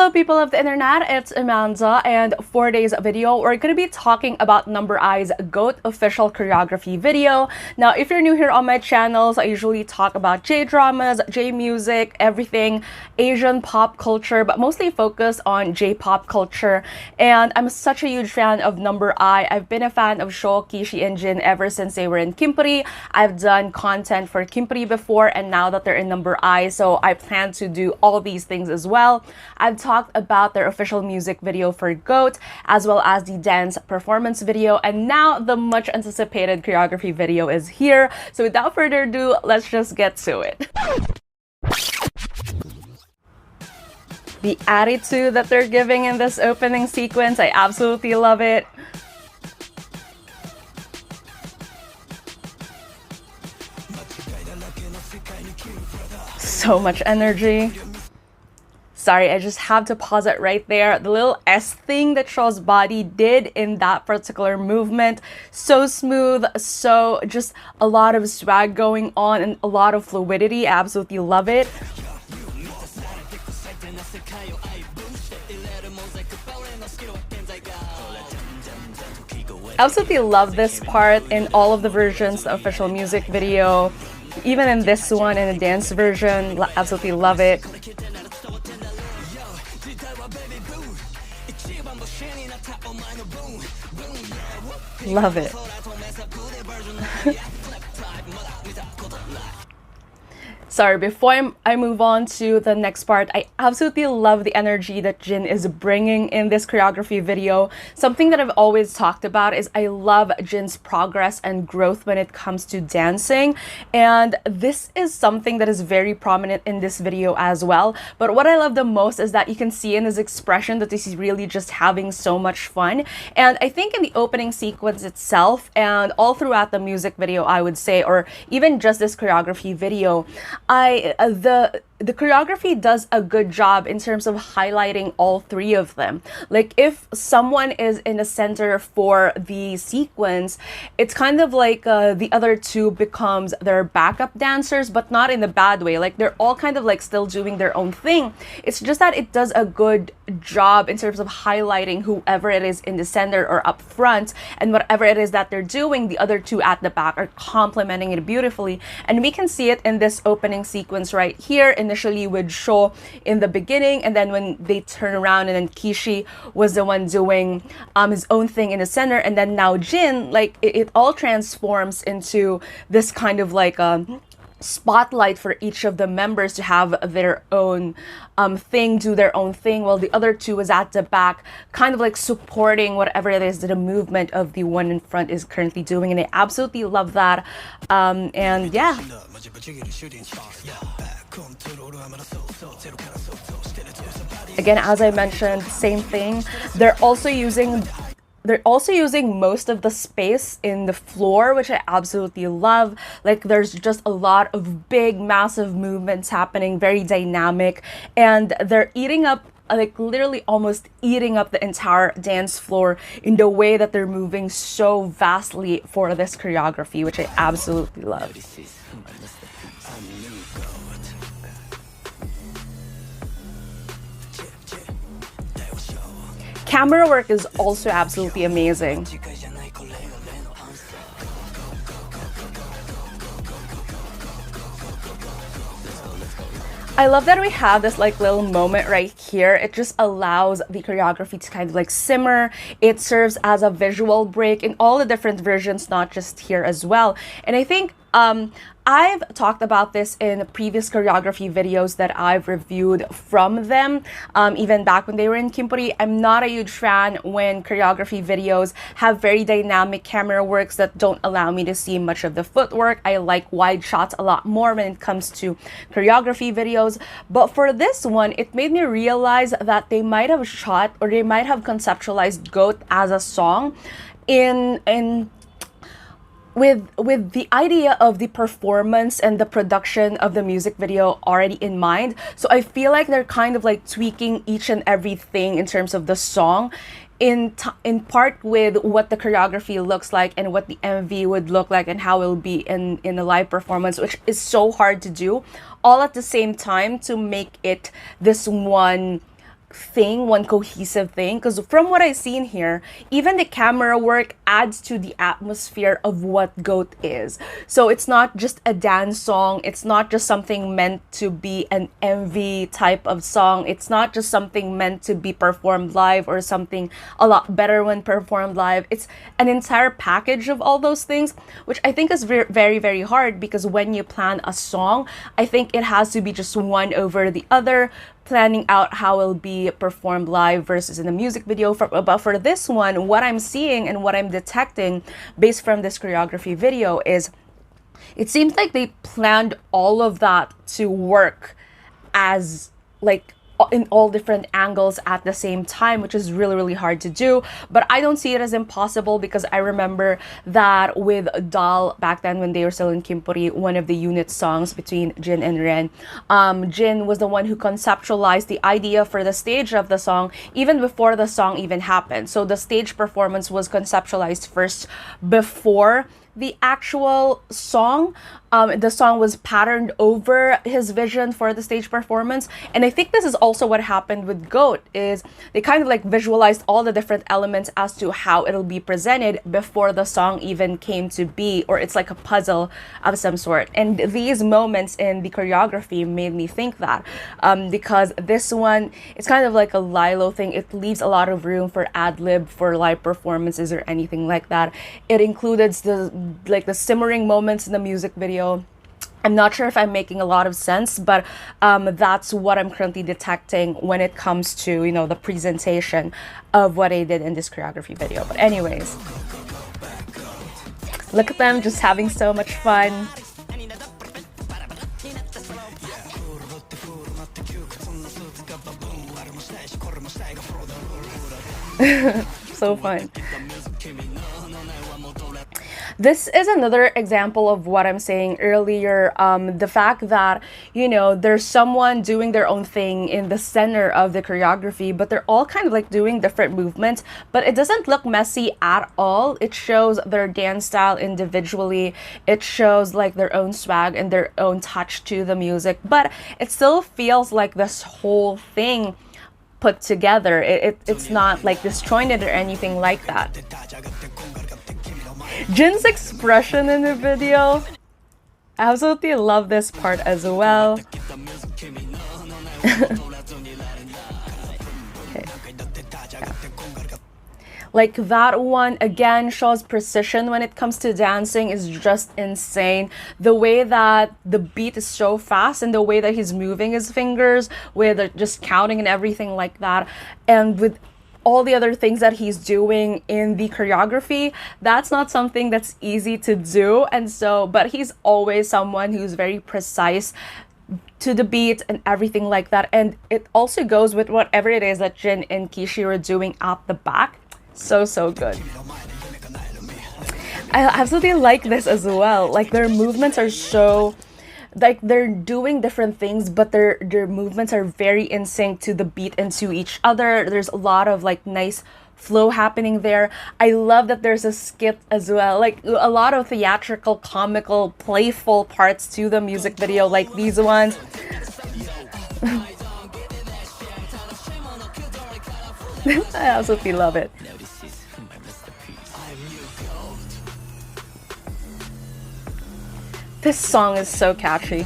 Hello people of the internet, it's Amanda, and for today's video, we're going to be talking about Number I's GOAT official choreography video. Now, if you're new here on my channels, I usually talk about J-dramas, J-music, everything Asian pop culture, but mostly focus on J-pop culture. And I'm such a huge fan of Number I. I've been a fan of Sho, Kishi, and Jin ever since they were in Kimpuri. I've done content for Kimpuri before, and now that they're in Number I, so I plan to do all these things as well. I've talked about their official music video for GOAT, as well as the dance performance video, and now the much anticipated choreography video is here. So without further ado, let's just get to it. The attitude that they're giving in this opening sequence, I absolutely love it. So much energy. Sorry, I just have to pause it right there. The little S thing that Cho's body did in that particular movement, so smooth, so just a lot of swag going on and a lot of fluidity. I absolutely love it. I absolutely love this part in all of the versions, the official music video, even in this one, in the dance version. Absolutely love it. Love it. Sorry, before I move on to the next part, I absolutely love the energy that Jin is bringing in this choreography video. Something that I've always talked about is I love Jin's progress and growth when it comes to dancing. And this is something that is very prominent in this video as well. But what I love the most is that you can see in his expression that he's really just having so much fun. And I think in the opening sequence itself and all throughout the music video, I would say, or even just this choreography video, the choreography does a good job in terms of highlighting all three of them. Like if someone is in the center for the sequence, it's kind of like the other two becomes their backup dancers, but not in a bad way. Like they're all kind of like still doing their own thing. It's just that it does a good job in terms of highlighting whoever it is in the center or up front, and whatever it is that they're doing, the other two at the back are complementing it beautifully. And we can see it in this opening sequence right here, initially with Sho in the beginning, and then when they turn around and then Kishi was the one doing his own thing in the center, and then now Jin, like it all transforms into this kind of like spotlight for each of the members to have their own thing, do their own thing, while the other two is at the back kind of like supporting whatever it is that the movement of the one in front is currently doing. And I absolutely love that. And yeah, again, as I mentioned, same thing. They're also using most of the space in the floor, which I absolutely love. Like there's just a lot of big, massive movements happening, very dynamic, and they're eating up, like literally almost eating up the entire dance floor in the way that they're moving so vastly for this choreography, which I absolutely love. Camera work is also absolutely amazing. I love that we have this like little moment right here. It just allows the choreography to kind of like simmer. It serves as a visual break in all the different versions, not just here as well. And I think I've talked about this in previous choreography videos that I've reviewed from them, even back when they were in Kimpuri. I'm not a huge fan when choreography videos have very dynamic camera works that don't allow me to see much of the footwork. I like wide shots a lot more when it comes to choreography videos. But for this one, it made me realize that they might have shot, or they might have conceptualized GOAT as a song with the idea of the performance and the production of the music video already in mind. So I feel like they're kind of like tweaking each and everything in terms of the song in part with what the choreography looks like and what the MV would look like and how it'll be in a live performance, which is so hard to do all at the same time to make it this one thing, one cohesive thing, because from what I've seen here, even the camera work adds to the atmosphere of what Goat is. So it's not just a dance song, it's not just something meant to be an MV type of song, it's not just something meant to be performed live or something a lot better when performed live. It's an entire package of all those things, which I think is very, very hard, because when you plan a song, I think it has to be just one over the other, planning out how it'll be performed live versus in a music video. But for this one, what I'm seeing and what I'm detecting based from this choreography video is it seems like they planned all of that to work as like in all different angles at the same time, which is really, really hard to do. But I don't see it as impossible, because I remember that with Doll back then when they were still in Kimpuri, one of the unit songs between Jin and Ren, Jin was the one who conceptualized the idea for the stage of the song even before the song even happened. So the stage performance was conceptualized first before the actual song. The song was patterned over his vision for the stage performance. And I think this is also what happened with Goat, is they kind of like visualized all the different elements as to how it'll be presented before the song even came to be, or it's like a puzzle of some sort. And these moments in the choreography made me think that, because this one, it's kind of like a Lilo thing. It leaves a lot of room for ad-lib, for live performances or anything like that. It included the simmering moments in the music video. I'm not sure if I'm making a lot of sense, but that's what I'm currently detecting when it comes to, you know, the presentation of what I did in this choreography video. But anyways, look at them just having so much fun. So fun. This is another example of what I'm saying earlier, the fact that, you know, there's someone doing their own thing in the center of the choreography, but they're all kind of like doing different movements, but it doesn't look messy at all. It shows their dance style individually. It shows like their own swag and their own touch to the music, but it still feels like this whole thing put together. It's not like disjointed or anything like that. Jin's expression in the video, I absolutely love this part as well. Okay. Yeah. Like that one again shows precision when it comes to dancing, is just insane. The way that the beat is so fast and the way that he's moving his fingers with just counting and everything like that, and with all the other things that he's doing in the choreography, that's not something that's easy to do. And so, but he's always someone who's very precise to the beat and everything like that. And it also goes with whatever it is that Jin and Kishi are doing at the back. So good. I absolutely like this as well. Like their movements are so, like they're doing different things, but their movements are very in sync to the beat and to each other. There's a lot of like nice flow happening there. I love that there's a skit as well, like a lot of theatrical, comical, playful parts to the music video, like these ones. I absolutely love it. This song is so catchy.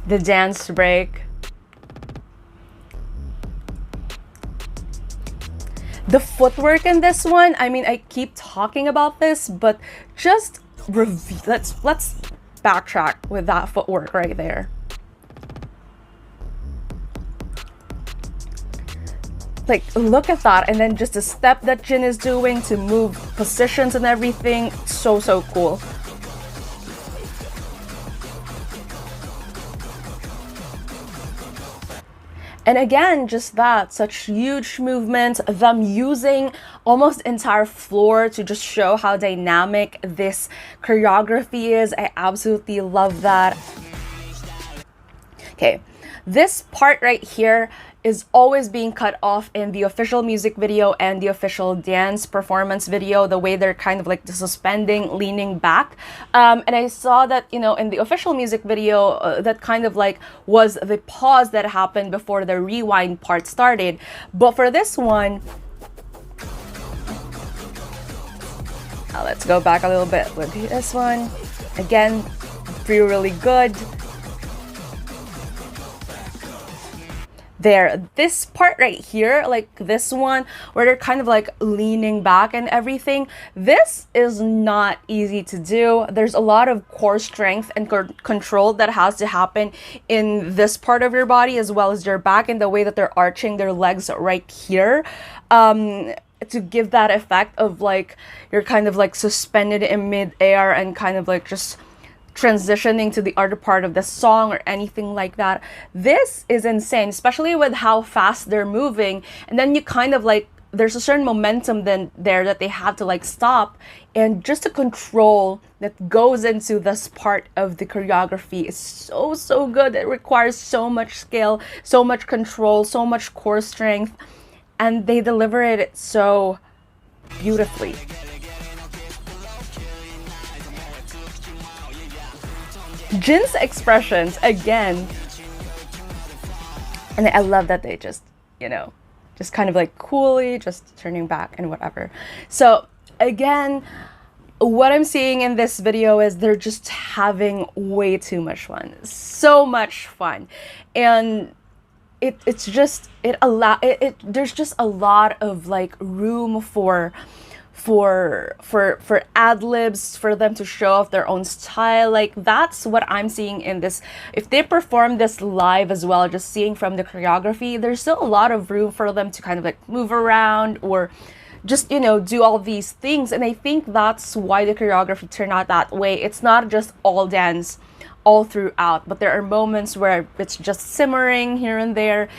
The dance break. The footwork in this one, I mean, I keep talking about this, but just let's backtrack with that footwork right there. Like, look at that, and then just the step that Jin is doing to move positions and everything, so cool. And again, just that, such huge movement, them using almost entire floor to just show how dynamic this choreography is. I absolutely love that. Okay, this part right here is always being cut off in the official music video and the official dance performance video, the way they're kind of like suspending, leaning back. And I saw that, you know, in the official music video, that kind of like was the pause that happened before the rewind part started. But for this one, let's go back a little bit with this one. Again, really good. There, this part right here, like this one where they're kind of like leaning back and everything, this is not easy to do. There's a lot of core strength and control that has to happen in this part of your body, as well as your back, and the way that they're arching their legs right here, to give that effect of like you're kind of like suspended in mid-air and kind of like just transitioning to the other part of the song or anything like that. This is insane, especially with how fast they're moving. And then you kind of like, there's a certain momentum then there that they have to like stop. And just the control that goes into this part of the choreography is so good. It requires so much skill, so much control, so much core strength. And they deliver it so beautifully. Jin's expressions, again, and I love that they just, you know, just kind of like coolly just turning back and whatever. So again, what I'm seeing in this video is they're just having way too much fun, so much fun. And there's just a lot of like room for ad-libs, for them to show off their own style. Like that's what I'm seeing in this. If they perform this live as well, just seeing from the choreography, there's still a lot of room for them to kind of like move around or just, you know, do all these things. And I think that's why the choreography turned out that way. It's not just all dance all throughout, but there are moments where it's just simmering here and there.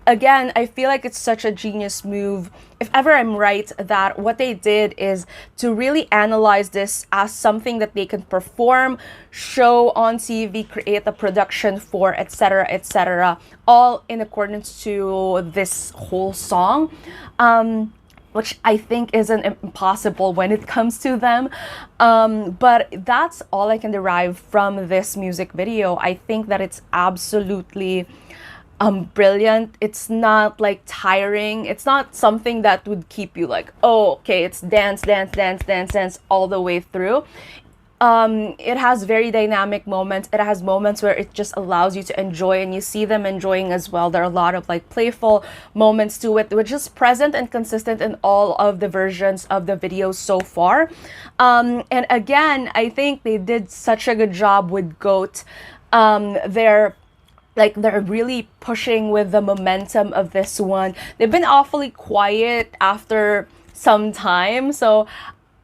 Again, I feel like it's such a genius move, if ever I'm right, that what they did is to really analyze this as something that they can perform, show on TV, create a production for, etc., all in accordance to this whole song, which I think isn't impossible when it comes to them. But that's all I can derive from this music video. I think that it's absolutely brilliant. It's not like tiring. It's not something that would keep you like, oh, okay, it's dance all the way through. It has very dynamic moments. It has moments where it just allows you to enjoy, and you see them enjoying as well. There are a lot of like playful moments to it, which is present and consistent in all of the versions of the videos so far. And again, I think they did such a good job with GOAT. They're really pushing with the momentum of this one. They've been awfully quiet after some time, so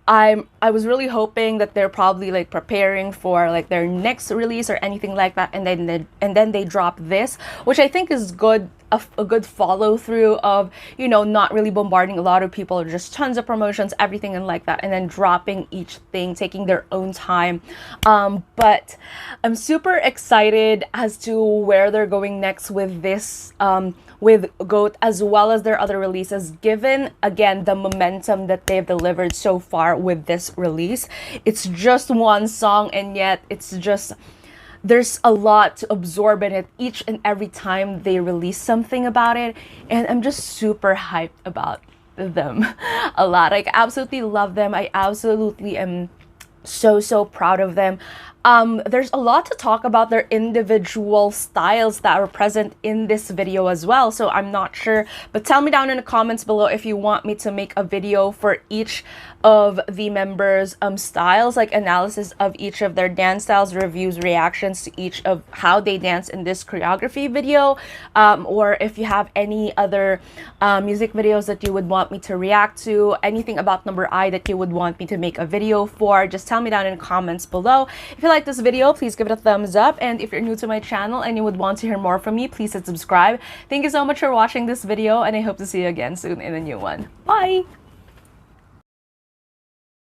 I was really hoping that they're probably like preparing for like their next release or anything like that, and then they drop this, which I think is good, a good follow through of, you know, not really bombarding a lot of people, just tons of promotions, everything and like that, and then dropping each thing, taking their own time. But I'm super excited as to where they're going next with this, with GOAT, as well as their other releases, given again the momentum that they've delivered so far with this release. It's just one song, and yet it's just, there's a lot to absorb in it each and every time they release something about it, and I'm just super hyped about them a lot. Like, I absolutely love them. I absolutely am so proud of them. There's a lot to talk about their individual styles that are present in this video as well, so I'm not sure, but tell me down in the comments below if you want me to make a video for each of the members' styles, like analysis of each of their dance styles, reviews, reactions to each of how they dance in this choreography video, or if you have any other music videos that you would want me to react to, anything about Number I that you would want me to make a video for, just tell me down in the comments below. If you like this video, please give it a thumbs up, and if you're new to my channel and you would want to hear more from me, please hit subscribe. Thank you so much for watching this video, and I hope to see you again soon in a new one. Bye!